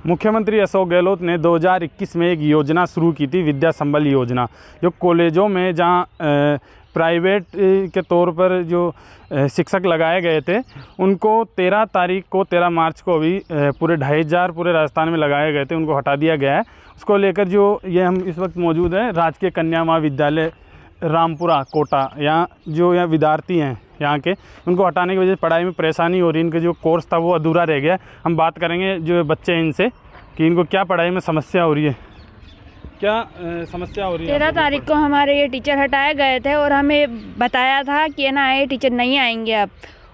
मुख्यमंत्री अशोक गहलोत ने 2021 में एक योजना शुरू की थी, विद्या संबल योजना, जो कॉलेजों में जहां प्राइवेट के तौर पर जो शिक्षक लगाए गए थे उनको 13 मार्च को अभी पूरे 2500 पूरे राजस्थान में लगाए गए थे, उनको हटा दिया गया है। उसको लेकर जो ये हम इस वक्त मौजूद हैं राजकीय कन्या महाविद्यालय रामपुरा कोटा, यहाँ जो यहाँ विद्यार्थी हैं यहाँ के, उनको हटाने की वजह से पढ़ाई में परेशानी हो रही है। इनका जो कोर्स था वो अधूरा रह गया। हम बात करेंगे जो बच्चे हैं इनसे कि इनको क्या पढ़ाई में समस्या हो रही है, क्या समस्या हो रही है। 13 तारीख को हमारे ये टीचर हटाए गए थे और हमें बताया था कि है ना ये टीचर नहीं आएंगे अब।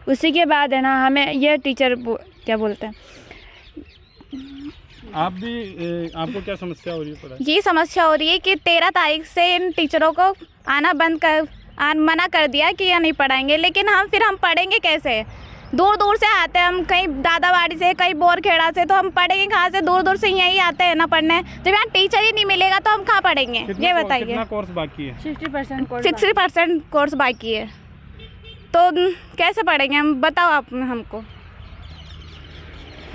उसी के बाद है ना हमें ये टीचर क्या बोलते हैं। आपको क्या समस्या हो रही है पढ़ाई? ये समस्या हो रही है कि 13 तारीख से इन टीचरों को आना मना कर दिया कि यह नहीं पढ़ाएंगे, लेकिन हम पढ़ेंगे कैसे? दूर दूर से आते हैं हम, कहीं दादाबाड़ी से, कहीं बोरखेड़ा से, तो हम पढ़ेंगे कहाँ से? दूर दूर से यहीं आते हैं ना पढ़ने। जब यहाँ टीचर ही नहीं मिलेगा तो हम कहाँ पढ़ेंगे? ये बताइए। कितना कोर्स बाकी है? 60% कोर्स बाकी है, तो कैसे पढ़ेंगे हम? बताओ आप हमको।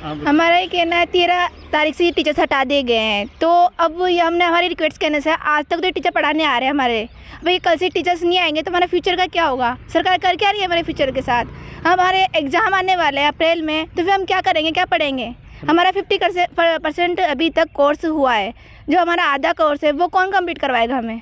हमारा ये कहना है 13 तारीख से ये टीचर्स हटा दिए गए हैं, तो अब ये हमने हमारी रिक्वेस्ट करने से आज तक तो टीचर पढ़ाने आ रहे हैं हमारे। भाई कल से टीचर्स नहीं आएंगे तो हमारा फ्यूचर का क्या होगा? सरकार कर क्या रही है हमारे फ्यूचर के साथ? हमारे एग्ज़ाम आने वाले हैं अप्रैल में, तो फिर हम क्या करेंगे, क्या पढ़ेंगे? हमारा 50% अभी तक कोर्स हुआ है, जो हमारा आधा कोर्स है वो कौन कंप्लीट करवाएगा हमें?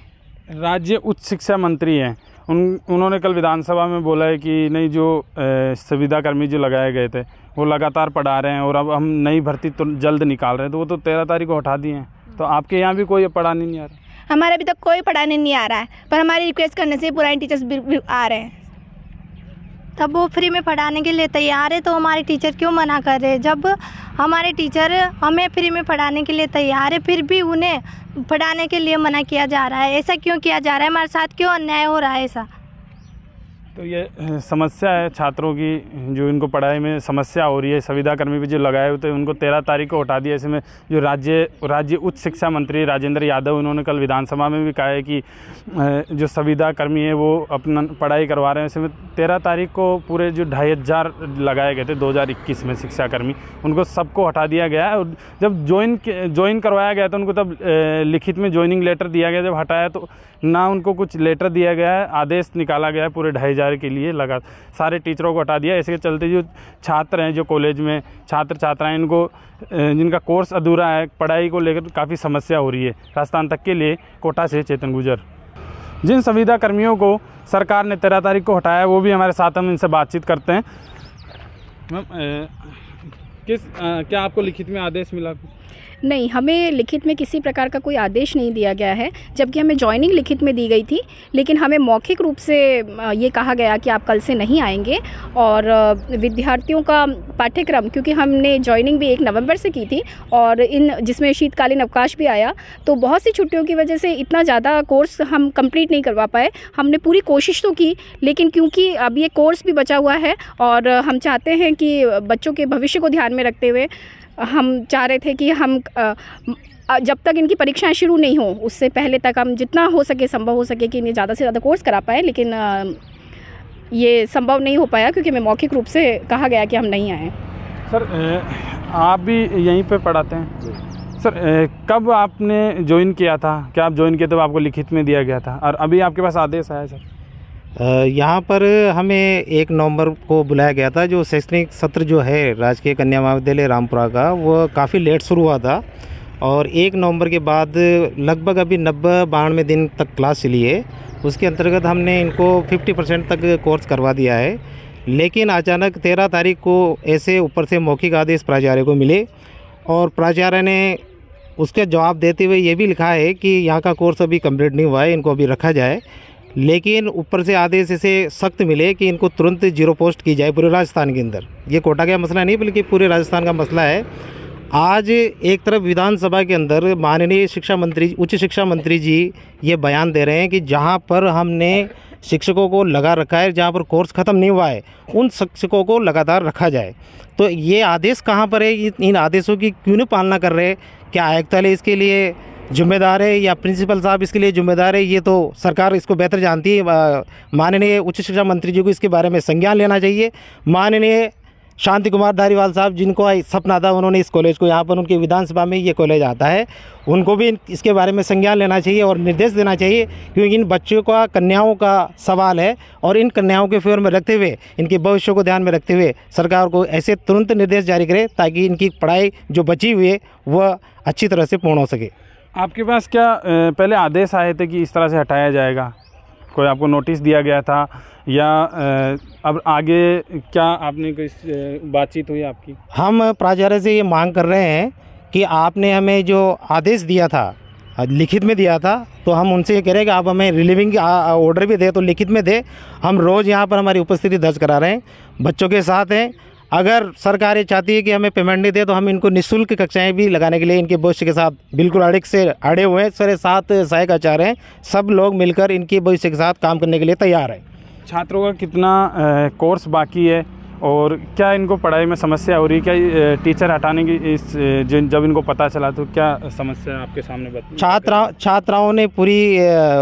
राज्य उच्च शिक्षा मंत्री हैं, उन्होंने कल विधानसभा में बोला है कि नहीं, जो संविदा कर्मी जो लगाए गए थे वो लगातार पढ़ा रहे हैं और अब हम नई भर्ती तो जल्द निकाल रहे हैं, तो वो तो 13 तारीख को हटा दिए हैं। तो आपके यहाँ भी कोई पढ़ाने नहीं आ रहा? हमारे अभी तक कोई पढ़ाने नहीं आ रहा है, पर हमारी रिक्वेस्ट करने से पुराने टीचर्स आ रहे हैं। तब वो फ्री में पढ़ाने के लिए तैयार है, तो हमारे टीचर क्यों मना कर रहे हैं? जब हमारे टीचर हमें फ्री में पढ़ाने के लिए तैयार है, फिर भी उन्हें पढ़ाने के लिए मना किया जा रहा है। ऐसा क्यों किया जा रहा है? हमारे साथ क्यों अन्याय हो रहा है ऐसा? तो ये समस्या है छात्रों की, जो इनको पढ़ाई में समस्या हो रही है। संविदा कर्मी भी जो लगाए हुए थे उनको 13 तारीख को हटा दिया। इसमें जो राज्य उच्च शिक्षा मंत्री राजेंद्र यादव, उन्होंने कल विधानसभा में भी कहा है कि जो संविदा कर्मी है वो अपना पढ़ाई करवा रहे हैं। इसमें 13 तारीख को पूरे जो 2500 लगाए गए थे 2021 में शिक्षाकर्मी, उनको सबको हटा दिया गया है। और जब ज्वाइन करवाया गया तो उनको तब लिखित में ज्वाइनिंग लेटर दिया गया, जब हटाया तो ना उनको कुछ लेटर दिया गया है, आदेश निकाला गया है पूरे 2500 के लिए लगा सारे टीचरों को हटा दिया। इसके चलते जो छात्र हैं, जो कॉलेज में छात्र छात्राएं, इनको जिनका कोर्स अधूरा है, पढ़ाई को लेकर काफ़ी समस्या हो रही है। राजस्थान तक के लिए कोटा से चेतन गुजर। जिन संविदा कर्मियों को सरकार ने 13 तारीख को हटाया वो भी हमारे साथ, हम इनसे बातचीत करते हैं। क्या आपको लिखित में आदेश मिला? नहीं, हमें लिखित में किसी प्रकार का कोई आदेश नहीं दिया गया है, जबकि हमें जॉइनिंग लिखित में दी गई थी, लेकिन हमें मौखिक रूप से ये कहा गया कि आप कल से नहीं आएंगे। और विद्यार्थियों का पाठ्यक्रम, क्योंकि हमने जॉइनिंग भी 1 नवंबर से की थी और जिसमें शीतकालीन अवकाश भी आया, तो बहुत सी छुट्टियों की वजह से इतना ज़्यादा कोर्स हम कंप्लीट नहीं करवा पाए। हमने पूरी कोशिश तो की, लेकिन क्योंकि अब ये कोर्स भी बचा हुआ है और हम चाहते हैं कि बच्चों के भविष्य को ध्यान में रखते हुए हम चाह रहे थे कि हम जब तक इनकी परीक्षाएं शुरू नहीं हो उससे पहले तक हम जितना हो सके, संभव हो सके कि इन्हें ज़्यादा से ज़्यादा कोर्स करा पाए, लेकिन ये संभव नहीं हो पाया क्योंकि हमें मौखिक रूप से कहा गया कि हम नहीं आए। सर, आप भी यहीं पे पढ़ाते हैं? सर, कब आपने ज्वाइन किया था? क्या आप ज्वाइन किए तब आपको लिखित में दिया गया था और अभी आपके पास आदेश आया? सर, यहाँ पर हमें 1 नवंबर को बुलाया गया था। जो शैक्षणिक सत्र जो है राजकीय कन्या महाविद्यालय रामपुरा का, वो काफ़ी लेट शुरू हुआ था और 1 नवंबर के बाद लगभग अभी 90-92 दिन तक क्लास चली है। उसके अंतर्गत हमने इनको 50% तक कोर्स करवा दिया है। लेकिन अचानक 13 तारीख को ऐसे ऊपर से मौखिक आदेश प्राचार्य को मिले और प्राचार्य ने उसका जवाब देते हुए ये भी लिखा है कि यहाँ का कोर्स अभी कंप्लीट नहीं हुआ है, इनको अभी रखा जाए। लेकिन ऊपर से आदेश ऐसे सख्त मिले कि इनको तुरंत 0 पोस्ट की जाए पूरे राजस्थान के अंदर। ये कोटा का मसला नहीं बल्कि पूरे राजस्थान का मसला है। आज एक तरफ विधानसभा के अंदर माननीय शिक्षा मंत्री, उच्च शिक्षा मंत्री जी ये बयान दे रहे हैं कि जहां पर हमने शिक्षकों को लगा रखा है, जहां पर कोर्स ख़त्म नहीं हुआ है, उन शिक्षकों को लगातार रखा जाए। तो ये आदेश कहाँ पर है? इन आदेशों की क्यों नहीं पालना कर रहे? क्या आयुक्तालय इसके लिए जिम्मेदार है या प्रिंसिपल साहब इसके लिए जिम्मेदार है? ये तो सरकार इसको बेहतर जानती है। माननीय उच्च शिक्षा मंत्री जी को इसके बारे में संज्ञान लेना चाहिए। माननीय शांति कुमार धारीवाल साहब, जिनको सपना था उन्होंने इस कॉलेज को, यहाँ पर उनके विधानसभा में ये कॉलेज आता है, उनको भी इसके बारे में संज्ञान लेना चाहिए और निर्देश देना चाहिए, क्योंकि इन बच्चों का, कन्याओं का सवाल है और इन कन्याओं के फेवर में रखते हुए, इनके भविष्य को ध्यान में रखते हुए सरकार को ऐसे तुरंत निर्देश जारी करे ताकि इनकी पढ़ाई जो बची हुई है वह अच्छी तरह से पूर्ण हो सके। आपके पास क्या पहले आदेश आए थे कि इस तरह से हटाया जाएगा? कोई आपको नोटिस दिया गया था या अब आगे क्या आपने कोई बातचीत हुई आपकी? हम प्राचार्य से ये मांग कर रहे हैं कि आपने हमें जो आदेश दिया था, लिखित में दिया था, तो हम उनसे ये कह रहे हैं कि आप हमें रिलीविंग ऑर्डर भी दे तो लिखित में दे। हम रोज़ यहाँ पर हमारी उपस्थिति दर्ज करा रहे हैं, बच्चों के साथ हैं। अगर सरकार ये चाहती है कि हमें पेमेंट नहीं दे तो हम इनको निःशुल्क कक्षाएं भी लगाने के लिए इनके भविष्य के साथ बिल्कुल अड़े हुए हैं। सारे 7 सहायक आचार्य हैं, सब लोग मिलकर इनके भविष्य के साथ काम करने के लिए तैयार हैं। छात्रों का कितना कोर्स बाकी है और क्या इनको पढ़ाई में समस्या हो रही है? क्या टीचर हटाने की जब इनको पता चला तो क्या समस्या आपके सामने बताई? छात्राओं ने पूरी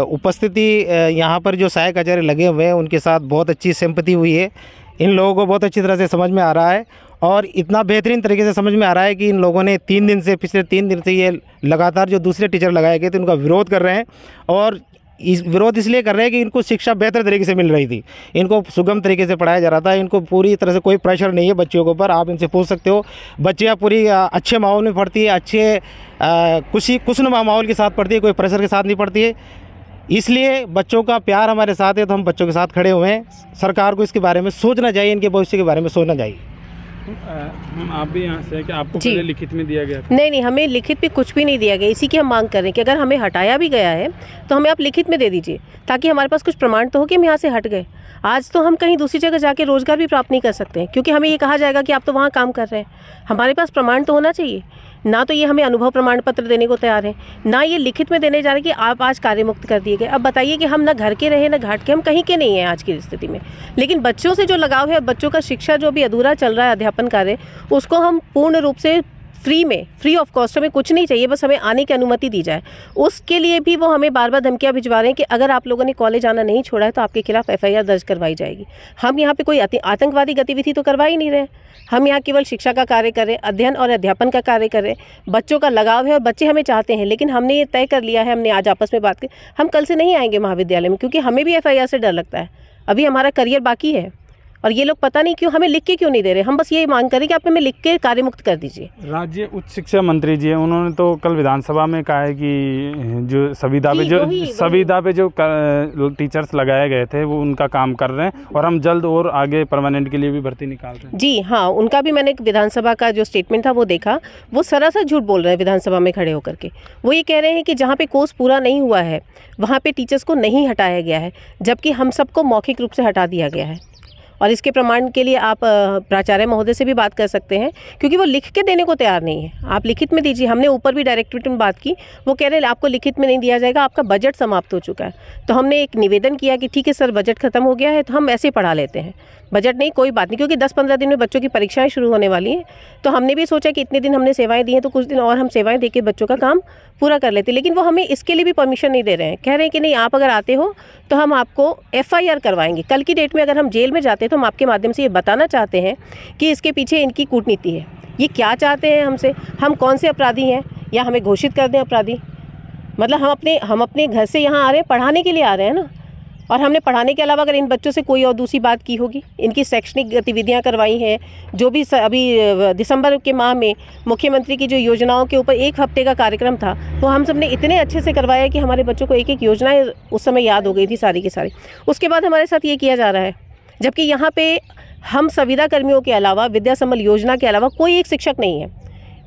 उपस्थिति, यहाँ पर जो सहायक आचार्य लगे हुए हैं उनके साथ बहुत अच्छी सिंपैथी हुई है। इन लोगों को बहुत अच्छी तरह से समझ में आ रहा है और इतना बेहतरीन तरीके से समझ में आ रहा है कि इन लोगों ने पिछले 3 दिन से ये लगातार जो दूसरे टीचर लगाए गए थे उनका विरोध कर रहे हैं। और इस विरोध इसलिए कर रहे हैं कि इनको शिक्षा बेहतर तरीके से मिल रही थी, इनको सुगम तरीके से पढ़ाया जा रहा था, इनको पूरी तरह से कोई प्रेशर नहीं है बच्चियों के ऊपर। आप इनसे पूछ सकते हो, बच्चियाँ पूरी अच्छे माहौल में पढ़ती है, अच्छे खुशनुमा माहौल के साथ पढ़ती है, कोई प्रेशर के साथ नहीं पढ़ती है। इसलिए बच्चों का प्यार हमारे साथ है तो हम बच्चों के साथ खड़े हुए हैं। सरकार को इसके बारे में सोचना चाहिए, इनके भविष्य के बारे में सोचना चाहिए। आप भी यहाँ से कि आपको पहले लिखित में दिया गया? नहीं, हमें लिखित में कुछ भी नहीं दिया गया। इसी की हम मांग कर रहे हैं कि अगर हमें हटाया भी गया है तो हमें आप लिखित में दे दीजिए, ताकि हमारे पास कुछ प्रमाण तो हो कि हम यहाँ से हट गए। आज तो हम कहीं दूसरी जगह जाके रोज़गार भी प्राप्त नहीं कर सकते हैं, क्योंकि हमें ये कहा जाएगा कि आप तो वहाँ काम कर रहे हैं। हमारे पास प्रमाण तो होना चाहिए। ना तो ये हमें अनुभव प्रमाण पत्र देने को तैयार है, ना ये लिखित में देने जा रहे कि आप आज कार्य मुक्त कर दिए गए। अब बताइए कि हम ना घर के रहे ना घाट के, हम कहीं के नहीं हैं आज की स्थिति में। लेकिन बच्चों से जो लगाव है, बच्चों का शिक्षा जो भी अधूरा चल रहा है, अध्यापन कार्य, उसको हम पूर्ण रूप से फ्री ऑफ कॉस्ट, हमें कुछ नहीं चाहिए, बस हमें आने की अनुमति दी जाए। उसके लिए भी वो हमें बार बार धमकियाँ भिजवा रहे हैं कि अगर आप लोगों ने कॉलेज आना नहीं छोड़ा है तो आपके खिलाफ FIR दर्ज करवाई जाएगी। हम यहाँ पे कोई आतंकवादी गतिविधि तो करवा ही नहीं रहे। हम यहाँ केवल शिक्षा का कार्य कर रहे हैं, अध्ययन और अध्यापन का कार्य कर रहे हैं। बच्चों का लगाव है और बच्चे हमें चाहते हैं, लेकिन हमने ये तय कर लिया है, हमने आज आपस में बात की, हम कल से नहीं आएंगे महाविद्यालय में, क्योंकि हमें भी FIR से डर लगता है। अभी हमारा करियर बाकी है और ये लोग पता नहीं क्यों हमें लिख के क्यों नहीं दे रहे। हम बस ये मांग करें कि आप हमें लिख के कार्य मुक्त कर दीजिए। राज्य उच्च शिक्षा मंत्री जी हैं, उन्होंने तो कल विधानसभा में कहा है कि जो संविदा पे जो टीचर्स लगाए गए थे वो उनका काम कर रहे हैं और हम जल्द और आगे परमानेंट के लिए भी भर्ती निकाल रहे हैं। जी हाँ, उनका भी मैंने विधानसभा का जो स्टेटमेंट था वो देखा। वो सरासर झूठ बोल रहे हैं विधानसभा में खड़े होकर के। वो ये कह रहे हैं कि जहाँ पे कोर्स पूरा नहीं हुआ है वहाँ पे टीचर्स को नहीं हटाया गया है, जबकि हम सबको मौखिक रूप से हटा दिया गया है। और इसके प्रमाण के लिए आप प्राचार्य महोदय से भी बात कर सकते हैं, क्योंकि वो लिख के देने को तैयार नहीं है। आप लिखित में दीजिए। हमने ऊपर भी डायरेक्टरेट में बात की, वो कह रहे हैं आपको लिखित में नहीं दिया जाएगा, आपका बजट समाप्त हो चुका है। तो हमने एक निवेदन किया कि ठीक है सर, बजट खत्म हो गया है तो हम ऐसे पढ़ा लेते हैं। बजट नहीं, कोई बात नहीं, क्योंकि 10-15 दिन में बच्चों की परीक्षाएं शुरू होने वाली हैं। तो हमने भी सोचा कि इतने दिन हमने सेवाएं दी हैं तो कुछ दिन और हम सेवाएं देके बच्चों का काम पूरा कर लेते। लेकिन वो हमें इसके लिए भी परमिशन नहीं दे रहे हैं। कह रहे हैं कि नहीं, आप अगर आते हो तो हम आपको FIR करवाएंगे। कल की डेट में अगर हम जेल में जाते हैं तो हम आपके माध्यम से ये बताना चाहते हैं कि इसके पीछे इनकी कूटनीति है। ये क्या चाहते हैं हमसे, हम कौन से अपराधी हैं, या हमें घोषित कर दें अपराधी। मतलब हम अपने घर से यहाँ आ रहे हैं, पढ़ाने के लिए आ रहे हैं ना। और हमने पढ़ाने के अलावा अगर इन बच्चों से कोई और दूसरी बात की होगी, इनकी शैक्षणिक गतिविधियां करवाई हैं, जो भी अभी दिसंबर के माह में मुख्यमंत्री की जो योजनाओं के ऊपर 1 हफ्ते का कार्यक्रम था, वो हम सब ने इतने अच्छे से करवाया कि हमारे बच्चों को एक योजनाएं उस समय याद हो गई थी सारी की सारी। उसके बाद हमारे साथ ये किया जा रहा है, जबकि यहाँ पर हम संविदा कर्मियों के अलावा, विद्या संबल योजना के अलावा कोई एक शिक्षक नहीं है।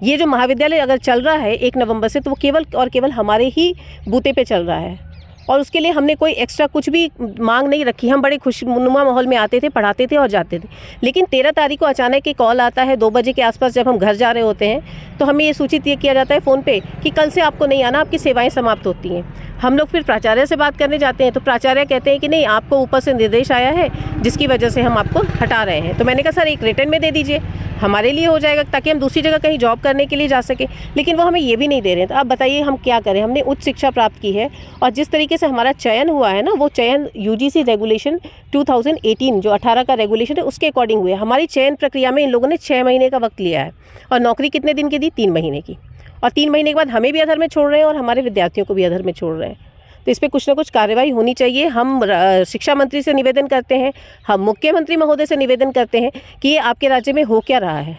ये जो महाविद्यालय अगर चल रहा है 1 नवंबर से, तो वो केवल और केवल हमारे ही बूते पे चल रहा है और उसके लिए हमने कोई एक्स्ट्रा कुछ भी मांग नहीं रखी। हम बड़े खुशनुमा माहौल में आते थे, पढ़ाते थे और जाते थे। लेकिन 13 तारीख को अचानक एक कॉल आता है 2 बजे के आसपास, जब हम घर जा रहे होते हैं, तो हमें ये सूचित किया जाता है फ़ोन पे कि कल से आपको नहीं आना, आपकी सेवाएं समाप्त होती हैं। हम लोग फिर प्राचार्य से बात करने जाते हैं तो प्राचार्य कहते हैं कि नहीं, आपको ऊपर से निर्देश आया है जिसकी वजह से हम आपको हटा रहे हैं। तो मैंने कहा सर एक रिटर्न में दे दीजिए, हमारे लिए हो जाएगा, ताकि हम दूसरी जगह कहीं जॉब करने के लिए जा सके। लेकिन वो हमें ये भी नहीं दे रहे हैं। तो आप बताइए हम क्या करें। हमने उच्च शिक्षा प्राप्त की है और जिस तरीके से हमारा चयन हुआ है ना, वो चयन यूजीसी रेगुलेशन 2018 जो 18 का रेगुलेशन है उसके अकॉर्डिंग हुए। हमारी चयन प्रक्रिया में इन लोगों ने 6 महीने का वक्त लिया है और नौकरी कितने दिन की दी? 3 महीने की। और 3 महीने के बाद हमें भी अधर में छोड़ रहे हैं और हमारे विद्यार्थियों को भी अधर में छोड़ रहे हैं। तो इस पर कुछ ना कुछ कार्रवाई होनी चाहिए। हम शिक्षा मंत्री से निवेदन करते हैं, हम मुख्यमंत्री महोदय से निवेदन करते हैं कि ये आपके राज्य में हो क्या रहा है।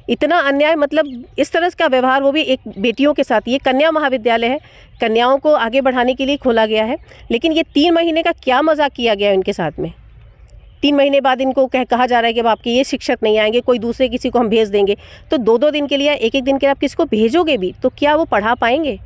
इतना अन्याय, मतलब इस तरह का व्यवहार, वो भी एक बेटियों के साथ। ये कन्या महाविद्यालय है, कन्याओं को आगे बढ़ाने के लिए खोला गया है, लेकिन ये 3 महीने का क्या मजाक किया गया है इनके साथ में। 3 महीने बाद इनको कहा जा रहा है कि अब आपके ये शिक्षक नहीं आएंगे, कोई दूसरे किसी को हम भेज देंगे। तो 2-2 दिन के लिए, 1-1 दिन के लिए आप किसी को भेजोगे भी तो क्या वो पढ़ा पाएंगे?